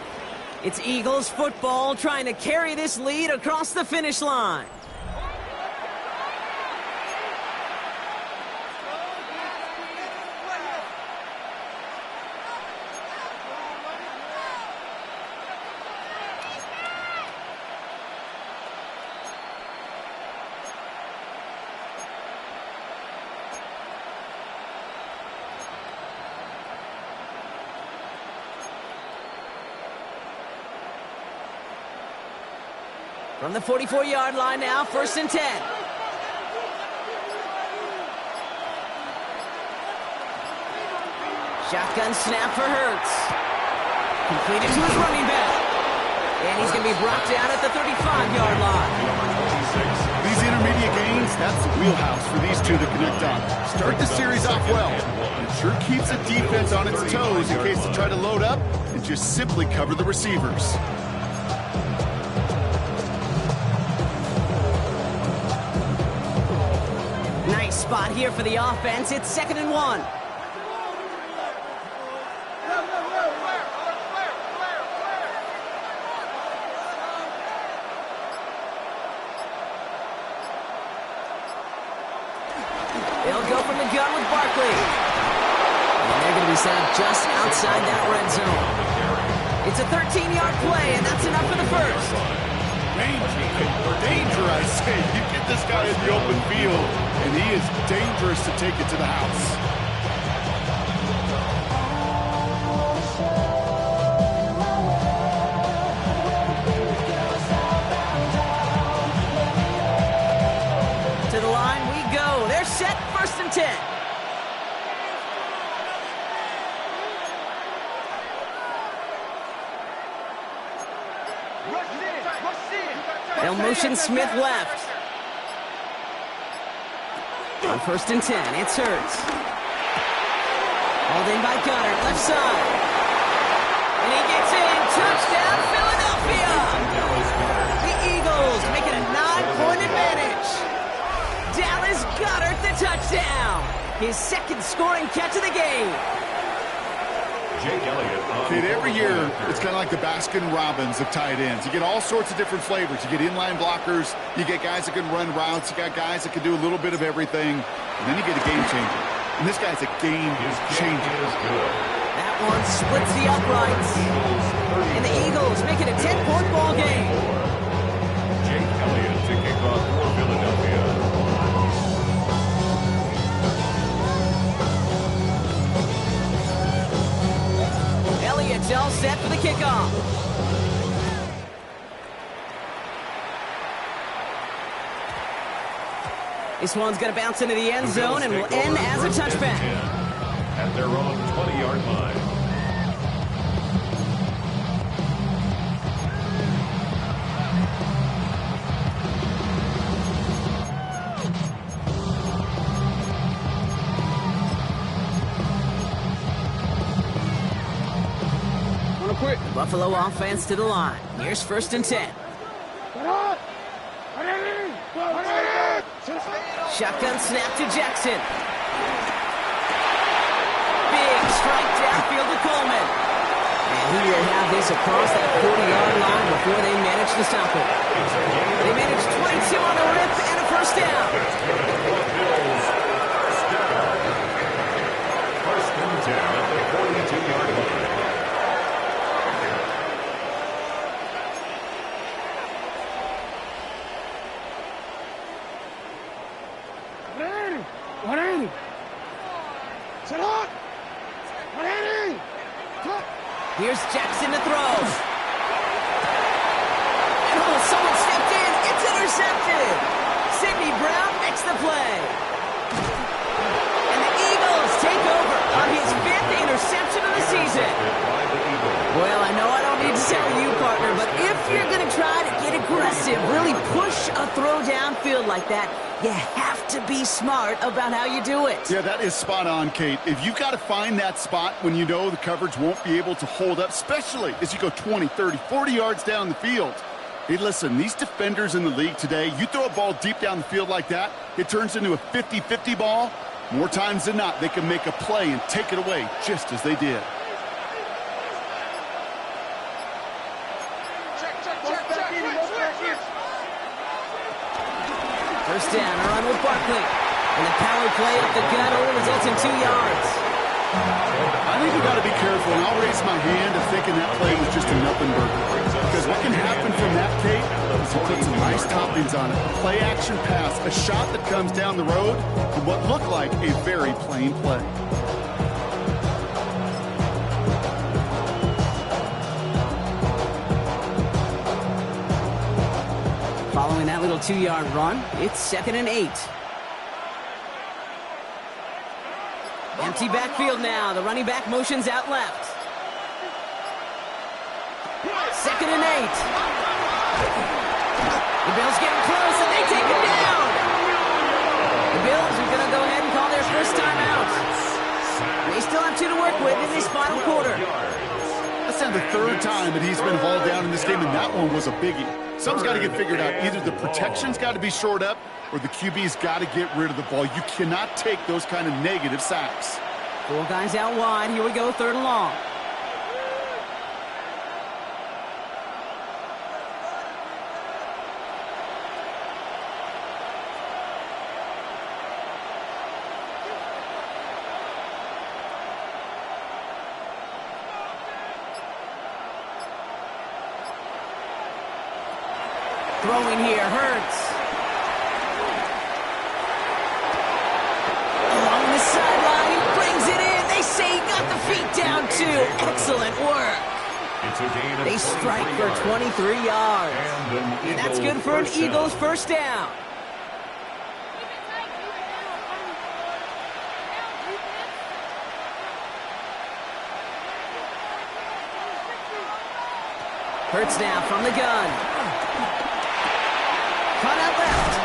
It's Eagles football trying to carry this lead across the finish line. From the 44-yard line now, 1st and 10. Shotgun snap for Hurts. Completed to his running back. And he's going to be brought down at the 35-yard line. These intermediate gains, that's the wheelhouse for these two to connect on. Start the series off well. It sure keeps the defense on its toes in case they try to load up and just simply cover the receivers. Nice spot here for the offense. It's 2nd and 1. They'll go from the gun with Barkley. And they're going to be set up just outside that red zone. It's a 13-yard play, and that's enough for the 1st. Danger, I say. You get this guy in the open field, and he is dangerous to take it to the house. To the line we go. They're set, 1st and 10. They'll motion Smith left. On 1st and 10, it's Hurts. Hauled in by Goddard, left side. And he gets in. Touchdown, Philadelphia! The Eagles make it a 9-point advantage. Dallas Goddard, the touchdown. His 2nd scoring catch of the game. Kid, every year, it's kind of like the Baskin-Robbins of tight ends. You get all sorts of different flavors. You get inline blockers. You get guys that can run routes. You got guys that can do a little bit of everything. And then you get a game changer. And this guy's a game changer. That one splits the uprights. And the Eagles make it a 10-point ball game. Jake Elliott to kick off for Philadelphia. Elliott's all set for the kickoff. This one's going to bounce into the end zone and will end as a touchback. At their own 20-yard line. Buffalo offense to the line. Here's 1st and 10. Shotgun snap to Jackson. Big strike downfield to Coleman. And he will have this across that 40-yard line before they manage to stop it. They manage 22 on the rip and a first down. First and 10 at the 42-yard line. Here's Jackson to throw. And oh, someone stepped in. It's intercepted. Sidney Brown makes the play. And the Eagles take over on his 5th interception of the season. Well, I know I don't need to tell you, partner, but if you're going to try to get aggressive, really push a throw downfield like that, you have to be smart about how you do it. Yeah, that is spot on, Kate. If you've got to find that spot when you know the coverage won't be able to hold up, especially as you go 20, 30, 40 yards down the field. Hey, listen, these defenders in the league today, you throw a ball deep down the field like that, it turns into a 50-50 ball. More times than not, they can make a play and take it away just as they did. First down, a run with Barkley. And the power play up the gut only results in 2 yards. I think we've got to be careful, and I'll raise my hand of thinking that play was just a nothing burger. Because what can happen from that, Kate, is you put some nice toppings on it. A play-action pass, a shot that comes down the road, and what looked like a very plain play. Following that little 2-yard run, it's 2nd and 8. Empty backfield now. The running back motions out left. 2nd and 8. The Bills getting close, and they take it down. The Bills are going to go ahead and call their first timeout. They still have 2 to work with in this final quarter. That's now the 3rd time that he's been hauled down in this game, and that one was a biggie. Something's got to get figured out. Either the protection's got to be shored up or the QB's got to get rid of the ball. You cannot take those kind of negative sacks. 4 guys out wide. Here we go, 3rd and long. Throwing here, Hurts. Along the sideline, brings it in. They say he got the feet down too. Excellent work. They strike for 23 yards. And that's good for an Eagles first down. Hurts now from the gun. Cut out left.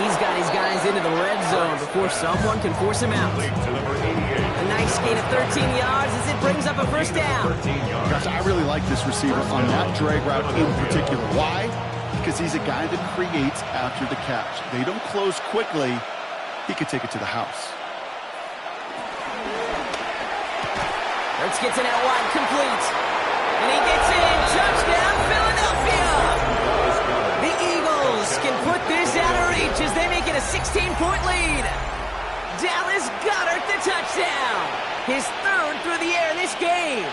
He's got his guys into the red zone before someone can force him out. A nice gain of 13 yards as it brings up a first down. Gosh, I really like this receiver on that drag route in particular. Why? Because he's a guy that creates after the catch. They don't close quickly. He could take it to the house. Hurts gets it out wide, complete. And he gets in. Touchdown, Philadelphia! The Eagles can put this out of reach as they make it a 16-point lead. Dallas Goedert the touchdown. His 3rd through the air this game.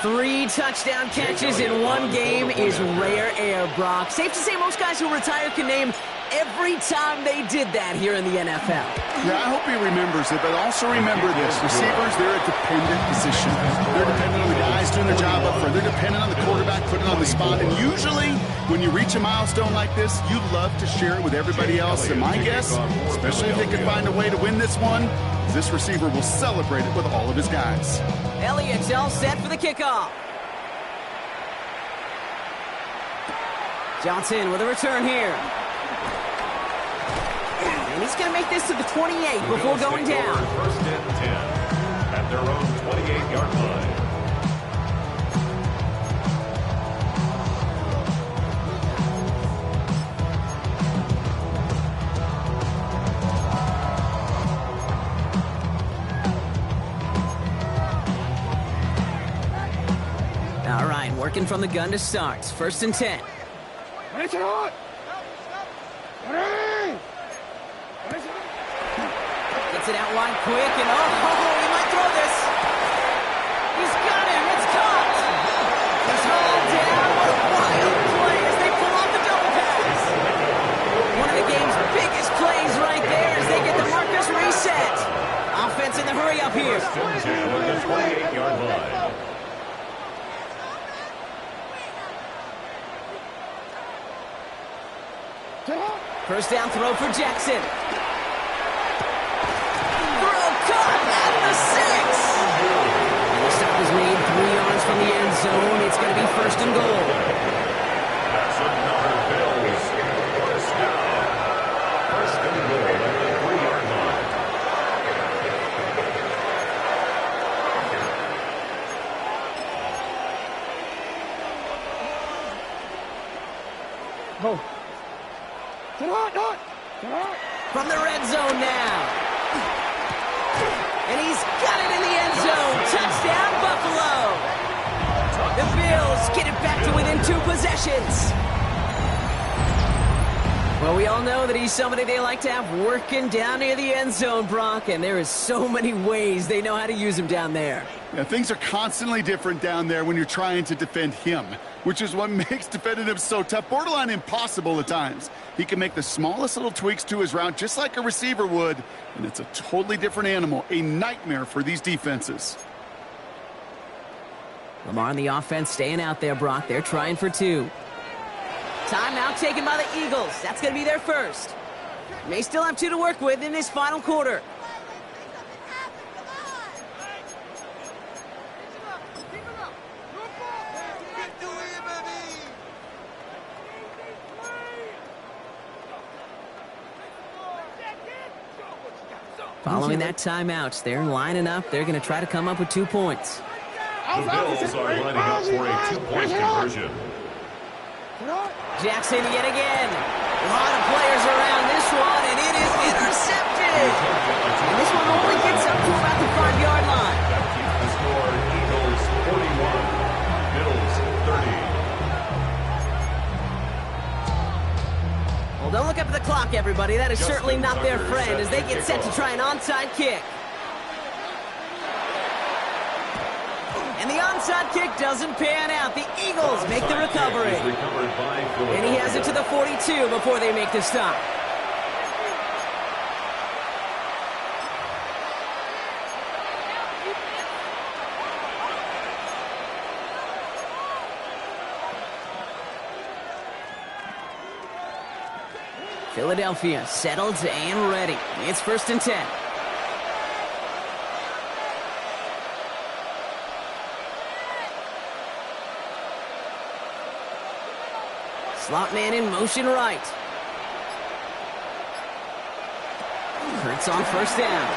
3 touchdown catches in one game is rare air, Brock. Safe to say most guys who retire can name every time they did that here in the NFL. Yeah, I hope he remembers it, but also remember this. Receivers, they're a dependent position. They're dependent on the guys doing their job up front. They're dependent on the quarterback putting it on the spot. And usually, when you reach a milestone like this, you love to share it with everybody else. And my guess, especially if they can find a way to win this one, this receiver will celebrate it with all of his guys. Elliott's all set for the kickoff. Johnson with a return here. And he's going to make this to the 28 before going down. First and 10 at their own 28-yard line. Working from the gun to start. 1st and 10. Gets it on. Gets it out wide quick, and he might throw this. He's got him. It's caught. He's hauled down. What a wild play as they pull off the double pass. One of the game's biggest plays right there as they get the Marcus reset. Offense in the hurry up here. 1st and 10 on the 28-yard line. First down throw for Jackson. Throw caught at the 6. And the stop is made 3 yards from the end zone. It's going to be 1st and goal. That's another Bills. 1st down. 1st and goal at the 3-yard line. Go. From the red zone now. And he's got it in the end zone. Touchdown, Buffalo. The Bills get it back to within 2 possessions. Well, we all know that he's somebody they like to have working down near the end zone, Brock, and there is so many ways they know how to use him down there. Yeah, things are constantly different down there when you're trying to defend him, which is what makes defending him so tough, borderline impossible at times. He can make the smallest little tweaks to his route just like a receiver would, and it's a totally different animal, a nightmare for these defenses. Lamar and the offense staying out there, Brock. They're trying for 2. Timeout taken by the Eagles. That's going to be their first. May still have 2 to work with in this final quarter. Following that timeout, they're lining up. They're going to try to come up with 2 points. The Bills are lining up for a 2-point conversion. Jackson yet again. A lot of players around this one, and it is intercepted. And this one only gets up to about the 5-yard line. That keeps the score Eagles 41, Bills 30. Well, don't look up at the clock, everybody. That is certainly not their friend as they get set to try an onside kick. And the onside kick doesn't pan out. The Eagles make the recovery. And he has it to the 42 before they make the stop. Philadelphia settled and ready. It's 1st and 10. Slot man in motion right. Hurts on 1st down.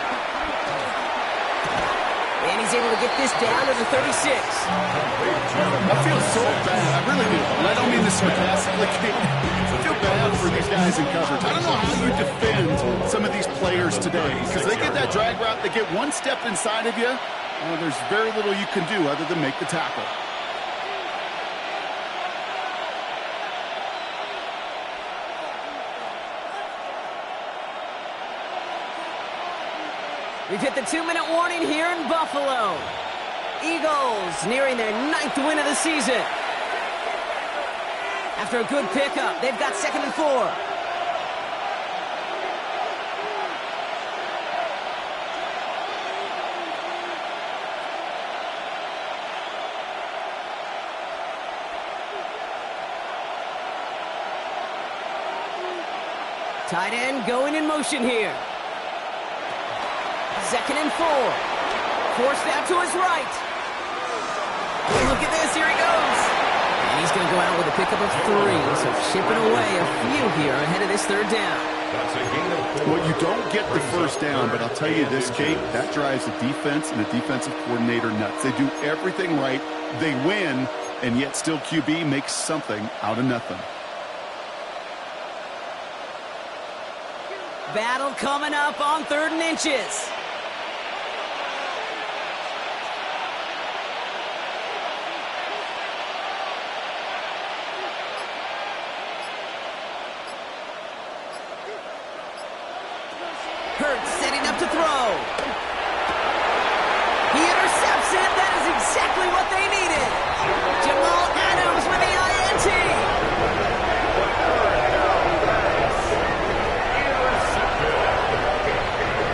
And he's able to get this down to the 36. I feel so bad. I really do. And I don't mean this sarcastically. I feel bad for these guys in coverage. I don't know how you defend some of these players today because they get that drag route, they get one step inside of you, there's very little you can do other than make the tackle. We've hit the 2-minute warning here in Buffalo. Eagles nearing their 9th win of the season. After a good pickup, they've got 2nd and 4. Tight end going in motion here. 2nd and 4. Forced out to his right. Look at this, here he goes. And he's going to go out with a pickup of 3, so chipping away a few here ahead of this 3rd down. That's a gain of 4. Well, you don't get the 1st down, but I'll tell you this, Kate, that drives the defense and the defensive coordinator nuts. They do everything right, they win, and yet still QB makes something out of nothing. Battle coming up on 3rd and inches. throw. He intercepts it. That is exactly what they needed. Jamal Adams with the INT.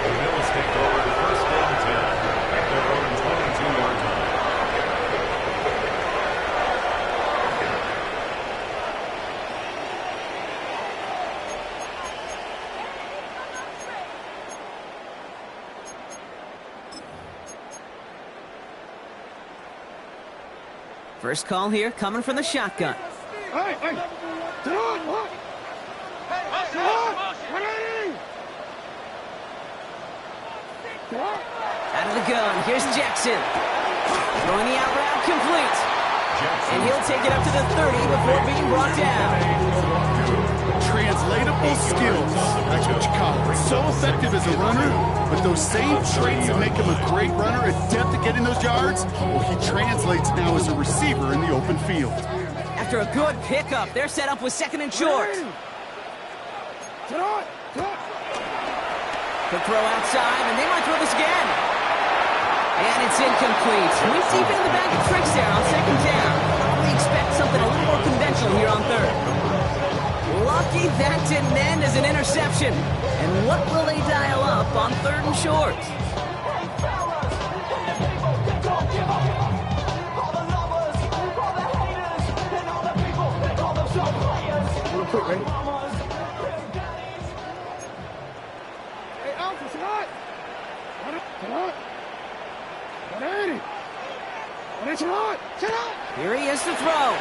The Bills take over the first down 10 at their own 22-yard line. First call here coming from the shotgun. Hey, hey. Sit on, what? Sit on. 180. Sit on. Out of the gun, here's Jackson. Throwing the out route complete. And he'll take it up to the 30 before being brought down. Translatable skills. That's what you call it. So effective as a runner, but those same traits that make him a great runner, adept at getting those yards, well, he translates now as a receiver in the open field. After a good pickup, they're set up with second and short. Sit on. Sit on. Quick throw outside, and they might throw this again. And it's incomplete. Went deep into the bag of tricks there on second down. We expect something a little more conventional here on third. Lucky that didn't end as an interception. And what will they dial up on third and short? Real quick, ready? Hey, Alpha, sit on. Sit on. 180. 180, sit on. Sit on. Here he is to throw.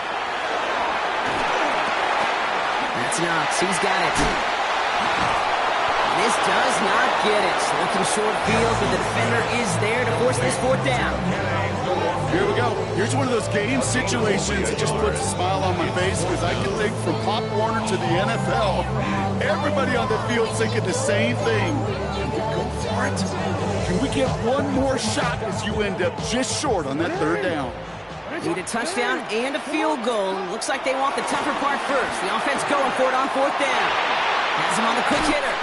That's Knox. He's got it. This does not get it. Looking short field, but the defender is there to force this fourth down. Here we go. Here's one of those game situations that just puts a smile on my face because I can think from Pop Warner to the NFL, everybody on the field thinking the same thing. Can we go for it? Can we get one more shot as you end up just short on that third down? Need a touchdown and a field goal. Looks like they want the tougher part first. The offense going for it on fourth down. Has him on the quick hitter.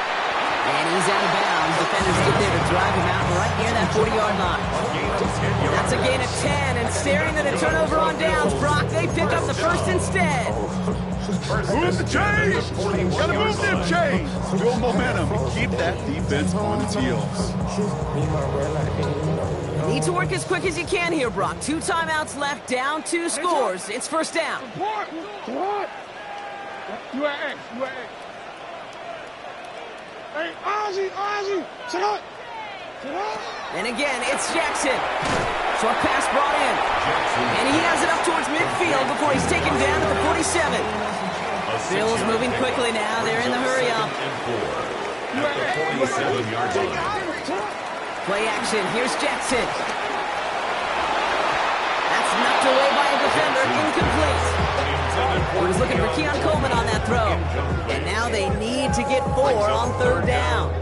And he's out of bounds. Defenders get there to drive him out right near that 40-yard line. That's a gain of 10, and staring at a turnover on downs, Brock, they pick up the first instead. Move the chains! Gotta move them chains! Build momentum and keep that defense on its heels. Need to work as quick as you can here, Brock. 2 timeouts left, down 2 scores. It's first down. Support. Support. UAA. UAA. Hey, Ozzy. Sit on. Sit on. And again, it's Jackson. Short pass brought in. And he has it up towards midfield before he's taken down at the 47. Bills moving quickly now. They're in the hurry up. At the 47-yard line. Play action. Here's Jackson. That's knocked away by a defender. Incomplete. He was looking for Keon Coleman on that throw. And now they need to get 4 on third down.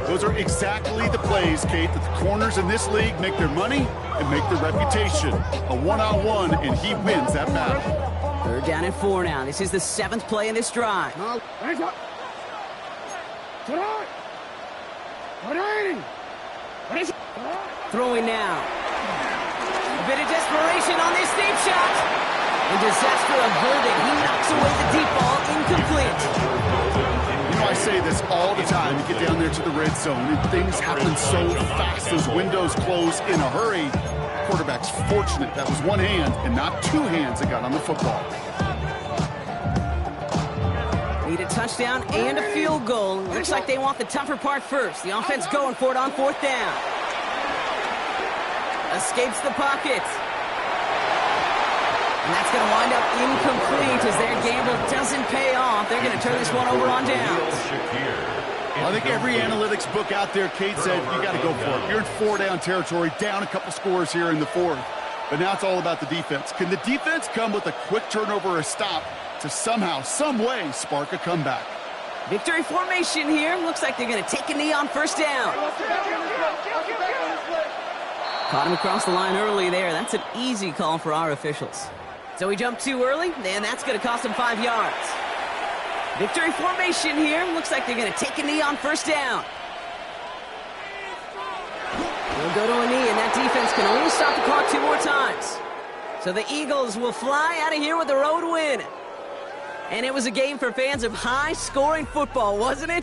Those are exactly the plays, Kate, that the corners in this league make their money and make their reputation. A one-on-one, and he wins that battle. Third down and 4 now. This is the 7th play in this drive. No. Hands up. Sit on. 180. Throwing now. A bit of desperation on this deep shot. And disaster averted. He knocks away the deep ball. Incomplete. You know, I say this all the time. You get down there to the red zone, and things happen so fast. Those windows close in a hurry. Quarterback's fortunate that was one hand and not 2 hands that got on the football. Need a touchdown and a field goal. Looks like they want the tougher part first. The offense going for it on fourth down. Escapes the pocket. And that's going to wind up incomplete as their gamble doesn't pay off. They're going to turn this one over on downs. I think every analytics book out there, Kate, said you got to go for it. You're in 4-down territory, down a couple scores here in the 4th. But now it's all about the defense. Can the defense come with a quick turnover or a stop to somehow, some way, spark a comeback? Victory formation here. Looks like they're going to take a knee on first down. Caught him across the line early there. That's an easy call for our officials. So he jumped too early, and that's going to cost him 5 yards. Victory formation here. Looks like they're going to take a knee on first down. He'll go to a knee, and that defense can only stop the clock 2 more times. So the Eagles will fly out of here with a road win. And it was a game for fans of high-scoring football, wasn't it?